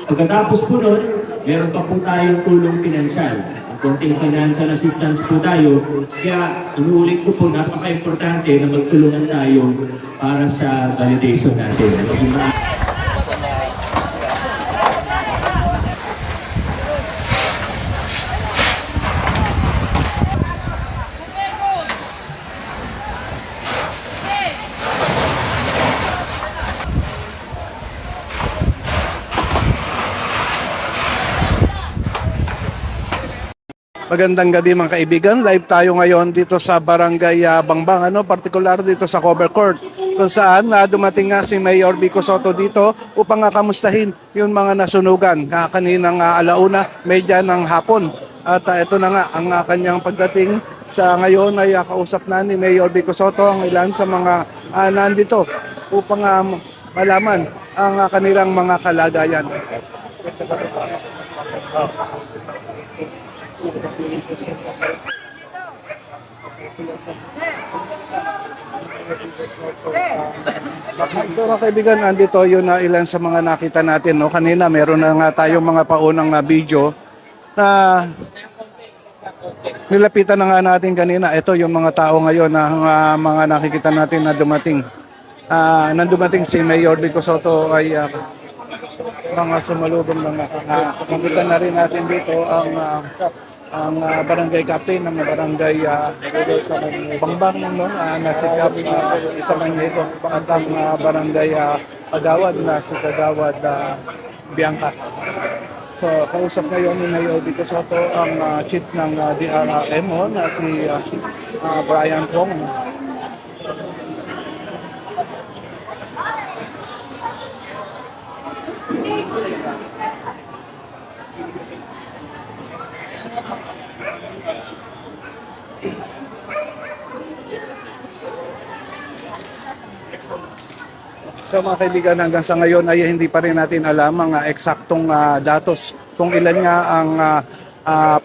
Pagkatapos po nun, meron pa po tayong tulong pinansyal. Ang konting financial assistance po tayo. Kaya inuulit ko po, napaka-importante na magtulungan tayo para sa validation natin. Magandang gabi mga kaibigan. Live tayo ngayon dito sa Barangay Bangbang, partikular dito sa Cover Court, kung saan dumating nga si Mayor Vico Sotto dito upang kamustahin yung mga nasunugan kaninang alauna, medya ng hapon. At ito na nga ang kanyang pagdating sa ngayon ay kausap na ni Mayor Vico Sotto ang ilan sa mga nandito upang malaman ang kanilang mga kalagayan. So mga kaibigan, andito yun na ilan sa mga nakita natin. No? Kanina meron na nga tayong mga paunang video na nilapitan na nga natin kanina. Ito yung mga tao ngayon na mga nakikita natin na dumating. Nang dumating si Mayor Vico Sotto ay mga sumalubong mga nakita na rin natin dito ang barangay captain ng barangay Bangbang na si Cap Samaniego at ang barangay Agawad na si Kagawad Bianca. So kausap ngayon ni Mayor Vico Sotto ang chief ng DRMO na si Brian Kong. So mga kaibigan, hanggang sa ngayon ay hindi pa rin natin alam ang eksaktong datos kung ilan nga ang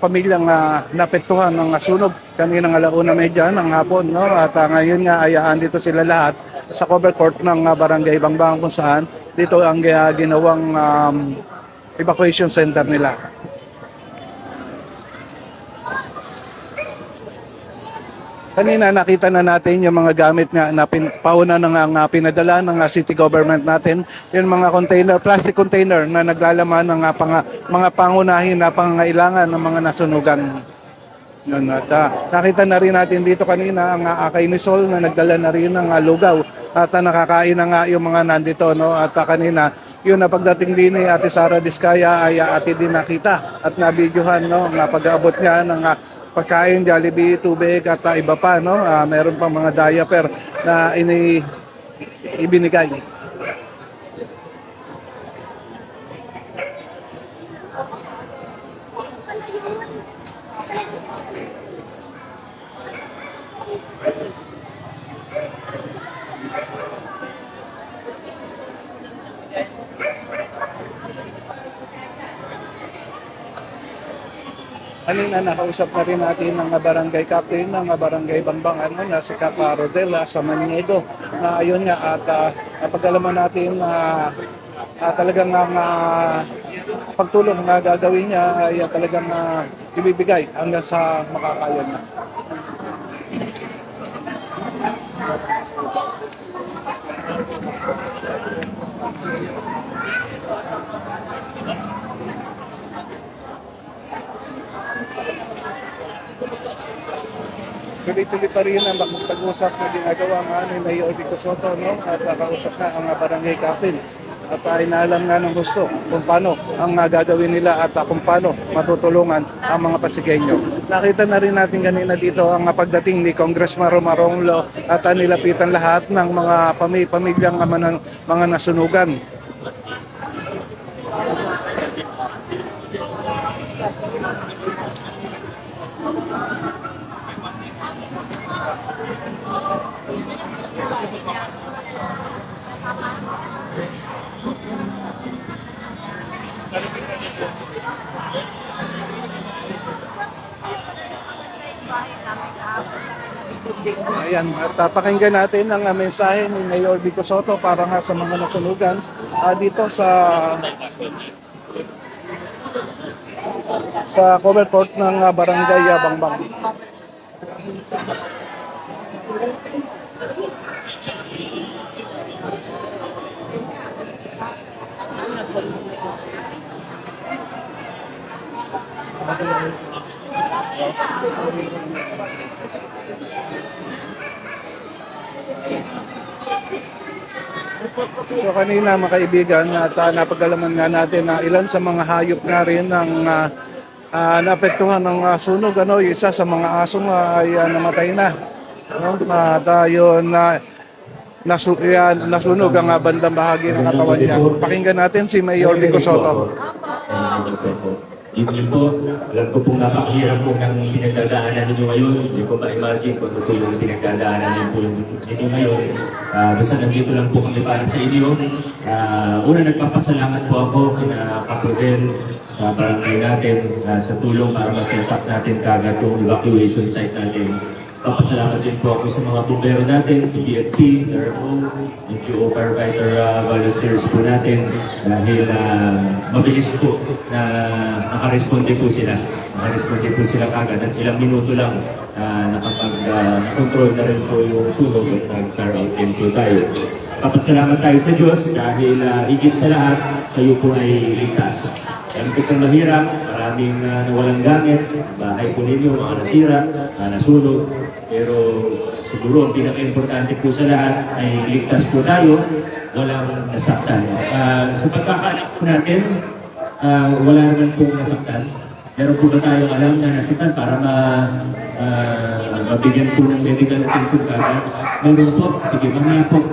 pamilyang napektuhan ng sunog kaninang alauna medya ng hapon. No? At ngayon nga ay andito sila lahat sa cover court ng barangay Bangbang kung saan dito ang ginawang evacuation center nila. Kanina nakita na natin yung mga gamit nga na pauna ng pinadala ng city government natin, yung mga container, plastic container na naglalaman ng mga pangunahin na pangangailangan ng mga nasunugan. Yun, at nakita na rin natin dito kanina ang Akay ni Sol na nagdala na rin ng lugaw at nakakain na nga yung mga nandito. No? At kanina, yun na pagdating din ni Ate Sara Diskaya ay ate din nakita at nabidyohan no? Na pag-aabot niya ng pagkain, Jollibee, tubig at iba pa. No? Meron pang mga diaper na ibinigay. Kanina nakausap na rin natin ng barangay captain ng barangay Bangbang na si Cap Rodel Samaniego na ayun nga at napag-alaman natin talagang ang pagtulong na gagawin niya ay talagang ibibigay hanggang sa makakaya niya. Tuloy-tuloy pa rin ang pag-usap na ginagawa nga ni Mayor Vico Sotto, no? At kausap na ang barangay captain. At inaalam nga ng gusto kung paano ang gagawin nila at kung paano matutulungan ang mga Pasigueño. Nakita na rin natin kanina dito ang pagdating ni Congressman Romaronglo at nilapitan lahat ng mga pamilyang mga nasunugan. Ayan, at pakinggan natin ang mensahe ni Mayor Vico Sotto para nga sa mga nasunugan dito sa sa cover court ng Barangay Bangbang. So kanina mga kaibigan at napagalaman nga natin na ilan sa mga hayop na rin ang naapektuhan ng sunog. Ano, yung isa sa mga asong ay namatay na. No? At yun nasunog ang bandang bahagi ng katawan niya. Pakinggan natin si Mayor Vico Soto. Yun po, alam ko pong napakahirap po ng pinagdadaanan ninyo ngayon. Hindi ko ma-imagine kung ano po yung pinagdadaanan ninyo ngayon. Basta nandito lang po kami para sa inyo. Una, nagpapasalamat po ako kina Kapodel sa barangay natin sa tulong para ma-set up natin kagad yung evacuation site natin. Papasalamat din po ako sa mga bumbero natin, sa BFP, NRO, NGO firefighter volunteers po natin dahil mabilis po na nakaresponde po sila. Nakaresponde po sila kagad at ilang minuto lang nakapag-control na rin po yung sunog at nag-fire out din po tayo. Papasalamat tayo sa Diyos dahil higit sa lahat, kayo po ay ligtas. Alam ko pong mahirap, maraming nawalang gamit, bahay po ninyo, mga nasira, nasunog. Pero siguro ang pinaka-importante po sa lahat ay ligtas po tayo, walang nasaktan. Sa pagkakaalam po natin, wala naman pong nasaktan. Meron po ba tayong alam na nasaktan para mabigyan po ng medical attention kagad? Meron po, sige, mamaya po.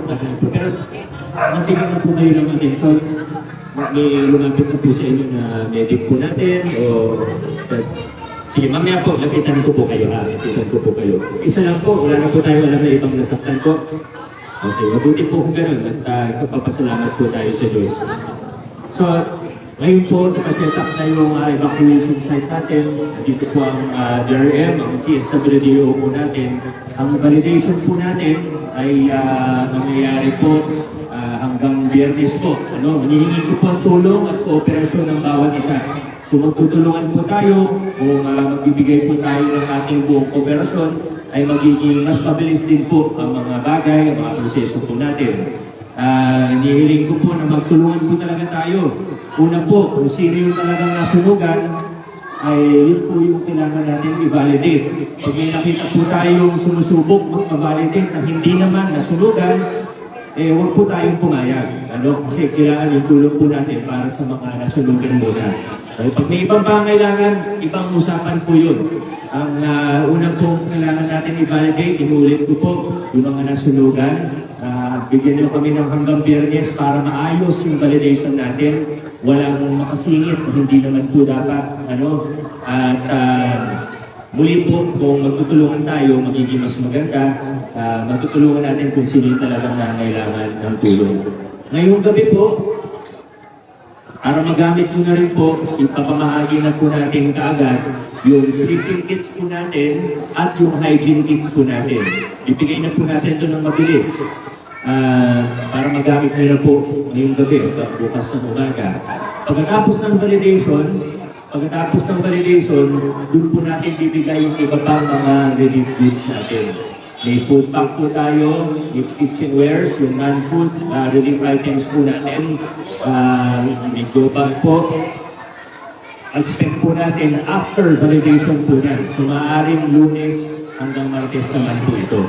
Pero mabigyan na po kayo ng attention. May lumapit na po sa inyo na medic po natin o sige, mamaya po, lapitan ko po kayo lapitan ko po kayo. Isa lang po, wala na po tayo alam na ibang nasaktan ko. Okay, mabuti po kung gano'n at papasalamat po tayo sa Diyos. So, ngayon po, nakaset up na yung evacuation site natin. Dito po ang DRM, ang CSWDO po natin. Ang validation po natin ay nangyayari po hanggang Biyernes po. Hinihingi ko po ang tulong at kooperasyon ng bawat isa. Kung magtutulungan po tayo, kung magbibigay po tayo ng ating buong kooperasyon, ay magiging mas mabilis din po ang mga bagay, ang mga proseso po natin. Hinihiling ko po na magtulungan po talaga tayo. Una po, kung sino yung talagang nasunugan, ay yun po yung kailangan natin i-validate. Pag may nakita po tayong sumusubok mag-validate na hindi naman nasunugan, huwag po tayong pumayag. Kasi kailangan yung tulong po natin para sa mga nasunugan muna. Pag may ibang pangailangan, ibang usapan po yun. Ang unang pong kailangan natin i-validate, inulit ko po, yung mga nasunugan. Bigyan nyo kami ng hanggang Biyernes para maayos yung validation natin. Walang makasingit, hindi naman po dapat. At muli po, kung magtutulungan tayo, magiging mas maganda. Magtutulungan natin kung sino yung talagang nangailangan ng tulong. Ngayong gabi po, para magamit mo na rin po, ipapamahagi na po natin kaagad yung sleeping kits po natin at yung hygiene kits po natin. Ibigay na po natin ito ng mabilis para magamit nyo na po ngayong gabi o bukas ng umaga. Pagkatapos ng validation, doon po natin bibigay yung iba pang mga relief goods natin. May food pack po tayo, may kitchenwares, yung non-food relief items po natin. May go bag po. Expect po natin after validation po yan. So maaaring Lunes hanggang Martes naman po ito.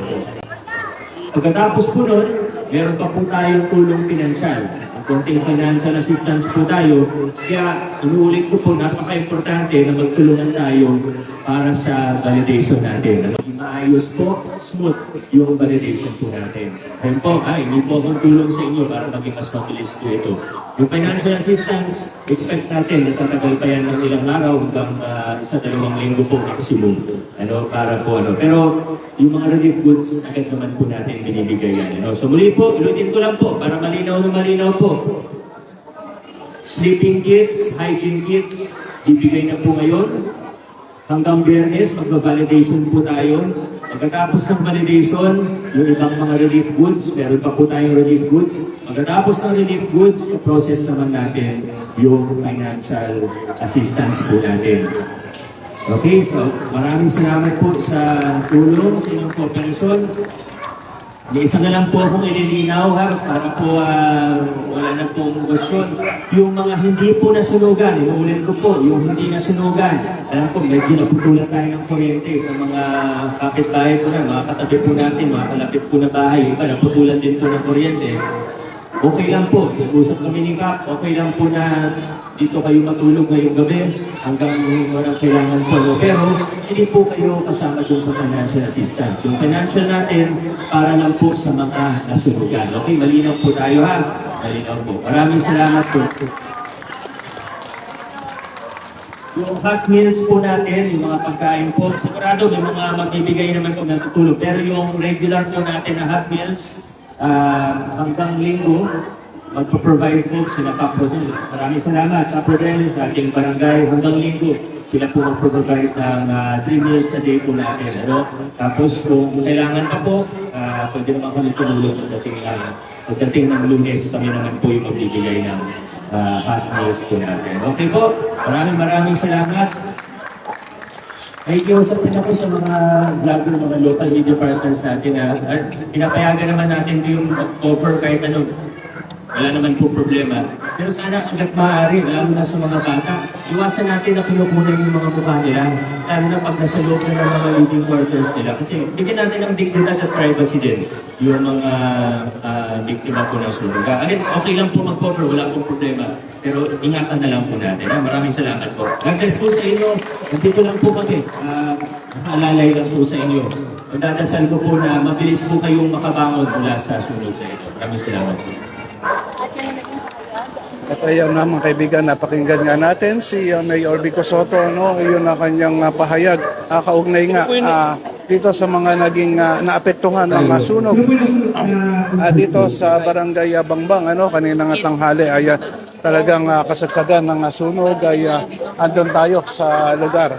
Pagkatapos po nun, meron pa po tayong tulong pinansyal. Konting financial assistance po tayo. Kaya inuulit ko po, napaka-importante na magtulungan tayo para sa validation natin. Maayos po, smooth yung validation po natin. Ayun po, hindi po akong tulong sa inyo para maging mas mabilis po ito. Yung financial assistance, expect natin na tatagal pa yan ng ilang araw hanggang 1-2 linggo po maximum. Para po Pero yung mga relief goods, agad naman po natin binibigay yan. So muli po, ilutin ko lang po para malinaw na malinaw po. Sleeping kits, hygiene kits, bibigay na po ngayon. Hanggang Biyernes, magbabalidation po tayo. Pagkatapos ng validation, yung ibang mga relief goods, meron pa po tayong relief goods. Pagkatapos ng relief goods, process naman natin yung financial assistance po natin. Okay, so maraming salamat po sa tulong, sa inyong cooperation. May isa na lang po akong ililinaw ha, para po wala na pong question. Yung mga hindi po nasunugan, inuulit ko po, yung hindi nasunugan. Alam ko, medyo naputulan tayo ng kuryente sa mga kapitbahay po na, mga katabi po natin, mga kalapit po na bahay, iba naputulan din po ng kuryente. Okay lang po, usap kami ni Kap, okay lang po na dito kayo matulog ngayong gabi hanggang walang kailangan po. No? Pero hindi po kayo kasama dun sa financial assistance. Yung financial natin para lang po sa mga nasunugan. Okay, malinaw po tayo ha. Malinaw po. Maraming salamat po. Yung hot meals po natin, yung mga pagkain po, sigurado may mga magbibigay naman po ng tutulong. Pero yung regular po natin na hot meals, hanggang linggo, magpo-provide po sila Kaprodel. Maraming salamat, Kaprodel, sa ating barangay. Hanggang linggo, sila po mag-provide ng 3 meals a day po natin. Ano? Tapos kung kailangan pa po, pwede naman kami tumulong pagdating ng Lunes, kami naman po yung magbibigay ng hot meals po natin. Okay po, maraming salamat. Ay, iusapin ako sa mga vlogger, mga local media partners natin na pinapayagan naman natin yung offer kahit ano. Wala naman po problema. Pero sana hanggat maaari, lalo na sa mga bata, iwasan natin na pinukunan yung mga mukha nila. Lalo na pag nasa loob na ng mga living quarters nila. Kasi bigyan natin ng dignidad at privacy din yung mga biktima po ng sunog. Okay lang po mag-offer, wala pong problema. Pero ingatan na lang po natin. Maraming salamat po. God-bless po sa inyo. Nandito lang po kami. Alalay lang po sa inyo. Magdadasal ko po na mabilis po kayong makabangon mula sa sunog na ito. Maraming salamat po. At ayan na mga kaibigan, napakinggan nga natin si Mayor Vico Soto, no? Yun ang kanyang pahayag, kaugnay nga dito sa mga naging naapektuhan ng sunog dito sa Barangay Bangbang, ano? Kanina nga tanghali ay talagang kasagsagan ng sunog ay andun tayo sa lugar.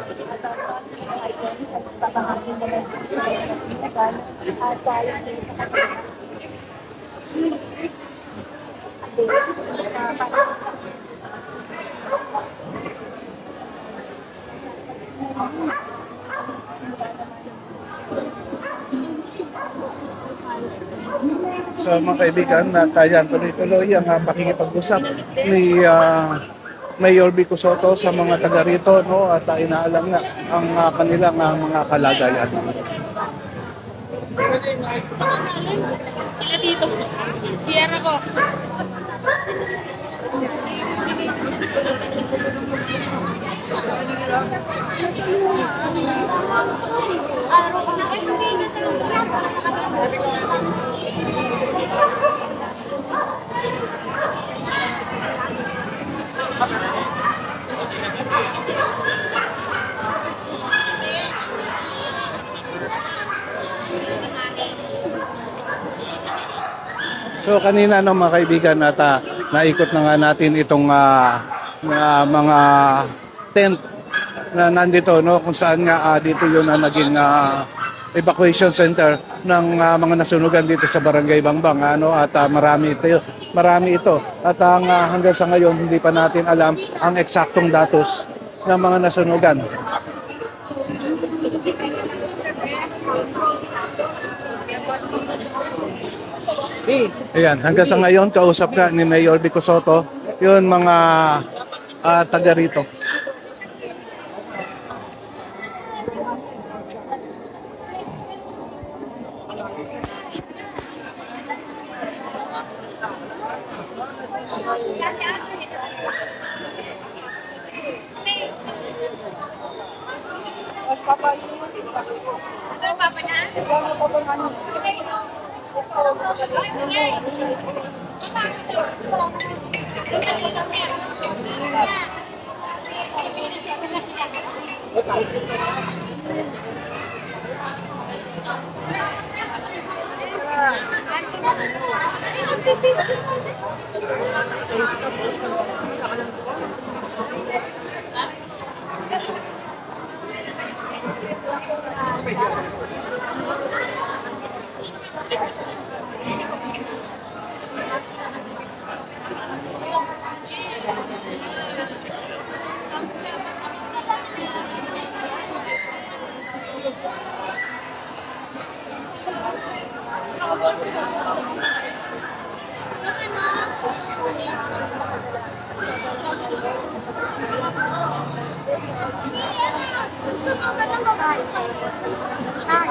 So mga kaibigan, kaya tuloy-tuloy ang pakikipag-usap ni Mayor Vico Soto sa mga taga rito, no? At inaalam nga ang kanilang mga kalagayan. Dito. Sierra ko. So kanina no mga kaibigan at naikot na nga natin itong mga tent na nandito, no, kung saan nga dito yun na naging evacuation center ng mga nasunugan dito sa Barangay Bangbang, ano, at marami ito at hanggang sa ngayon hindi pa natin alam ang eksaktong datos ng mga nasunugan. Ayan, hanggang sa ngayon, kausap ka ni Mayor Vico Soto, yun mga taga rito. nasunugan ng babae. Ay.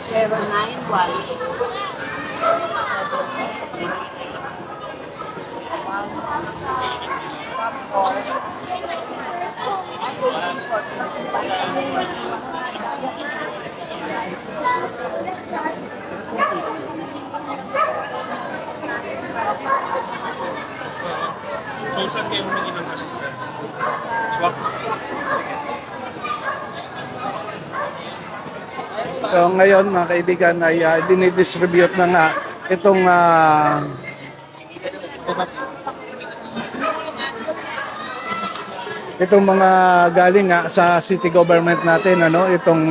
Seven, nine, one. So, saan kayo humingi ng assistance? Swap? So ngayon mga kaibigan ay dinidistribute na nga itong mga galing nga sa city government natin, itong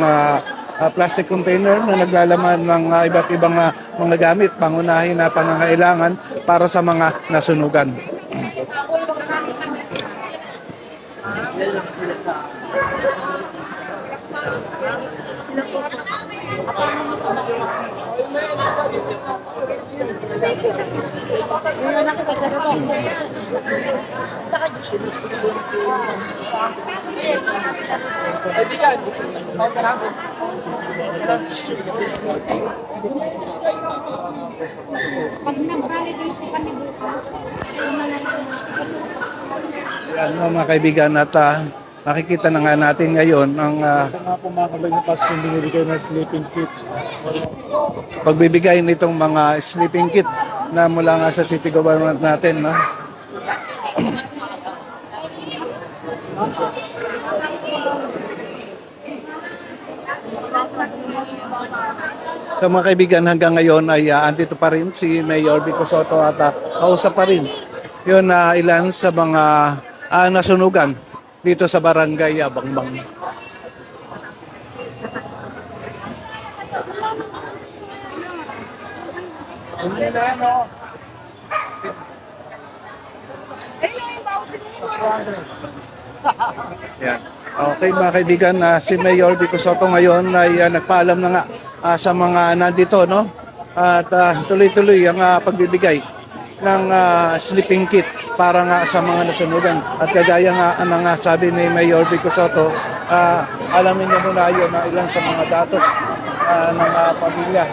plastic container na naglalaman ng iba't ibang mga gamit, pangunahin na pangangailangan para sa mga nasunugan. Pag nag-validate po kami bukas, Yan, mga kaibigan, at nakikita na nga natin ngayon ang Nga po mga kabagyapas yung binibigay ng sleeping kits. pagbibigay nitong mga sleeping kit na mula nga sa city government natin, no? So mga kaibigan, hanggang ngayon ay andito pa rin si Mayor Vico Sotto at kausap pa rin yun na ilan sa mga nasunugan dito sa Barangay Bangbang. Yan. Okay mga kaibigan, si Mayor Vico Sotto ngayon ay nagpaalam na nga sa mga nandito, no? At tuloy-tuloy ang pagbibigay ng sleeping kit para nga sa mga nasunugan. At kagaya nga nga sabi ni Mayor Vico Sotto, alamin niya muna yun na ilan sa mga datos ng pamilya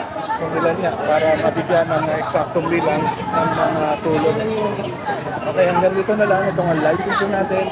niya para mabigyan ng eksaktong bilang ng mga tulong. Okay, hanggang dito na lang itong live video natin.